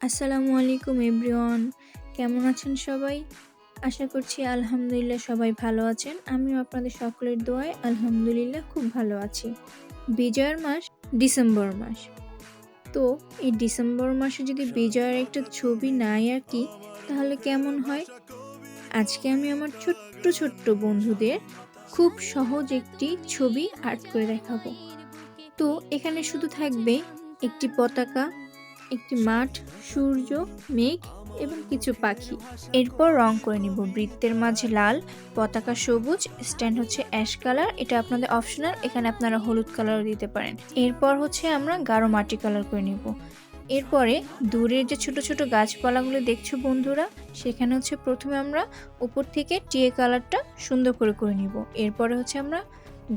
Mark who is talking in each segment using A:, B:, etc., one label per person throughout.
A: আসসালামু আলাইকুম এভরিওয়ান, কেমন আছেন সবাই? আশা করছি আলহামদুলিল্লাহ সবাই ভালো আছেন। আমিও আপনাদের সকলের দোয়ায় আলহামদুলিল্লাহ খুব ভালো আছি। বিজয়ের মাস ডিসেম্বর মাস। তো এই ডিসেম্বর মাসে যদি বিজয়ের একটা ছবি নাই আঁকি তাহলে কেমন হয়? আজকে আমি আমার ছোট্ট ছোট্ট বন্ধুদের খুব সহজ একটি ছবি আর্ট করে দেখাবো। তো এখানে শুধু থাকবে একটি পতাকা, একটি মাঠ, সূর্য, মেঘ এবং কিছু পাখি। এরপর রং করে নিব। বৃত্তের মাঝে লাল, পতাকা সবুজ, স্ট্যান্ড হচ্ছে অ্যাশ কালার, এটা আপনাদের অপশনাল, এখানে আপনারা হলুদ কালারও দিতে পারেন। এরপর হচ্ছে আমরা গাঢ় মাটি কালার করে নিব। এরপরে দূরের যে ছোট ছোট গাছপালাগুলো দেখছো বন্ধুরা, সেখানে হচ্ছে প্রথমে আমরা উপর থেকে টিয়ে কালারটা সুন্দর করে নিব। এরপরে হচ্ছে আমরা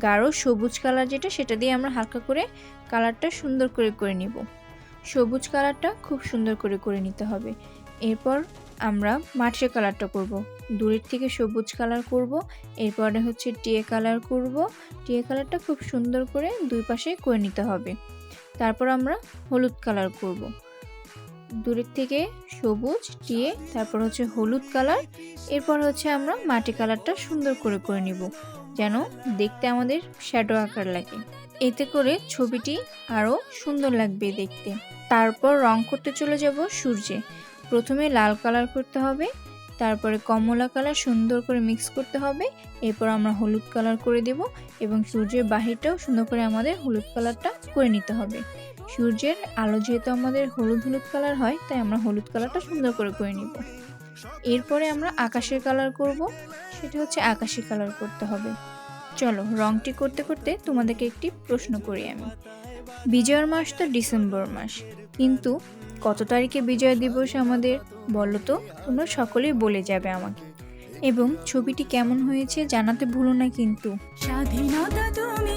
A: গাঢ় সবুজ কালার যেটা, সেটা দিয়ে আমরা হালকা করে কালারটা সুন্দর করে নিব। সবুজ কালারটা খুব সুন্দর করে নিতে হবে। এরপর আমরা মাটির কালারটা করব। দূরের থেকে সবুজ কালার করব, এরপরে হচ্ছে টিয়ে কালার করব। টিয়ে কালারটা খুব সুন্দর করে দুই পাশে করে নিতে হবে। তারপর আমরা হলুদ কালার করব। দূরের থেকে সবুজ, টিয়ে, তারপর হচ্ছে হলুদ কালার, এরপর হচ্ছে আমরা মাটি কালারটা সুন্দর করে নিব, যেন দেখতে আমাদের শ্যাডো আকার লাগে। এতে করে ছবিটি আরও সুন্দর লাগবে দেখতে। তারপর রং করতে চলে যাব সূর্যে। প্রথমে লাল কালার করতে হবে, তারপরে কমলা কালার সুন্দর করে মিক্স করতে হবে, এরপর আমরা হলুদ কালার করে দেব এবং সূর্যের বাহিরটাও সুন্দর করে আমাদের হলুদ কালারটা করে নিতে হবে। সূর্যের আলো যেহেতু আমাদের হলুদ হলুদ কালার হয়, তাই আমরা হলুদ কালারটা সুন্দর করে নিব। এরপরে আমরা আকাশের কালার করব, সেটা হচ্ছে আকাশি কালার করতে হবে। চলো রংটি করতে করতে তোমাদেরকে একটি প্রশ্ন করি আমি। বিজয়ের মাস তো ডিসেম্বর মাস, কিন্তু কত তারিখে বিজয় দিবস আমাদের বলো তো? তোমরা সকলেই বলে যাবে আমাকে, এবং ছবিটি কেমন হয়েছে জানাতে ভুলো না কিন্তু।
B: স্বাধীনতা তুমি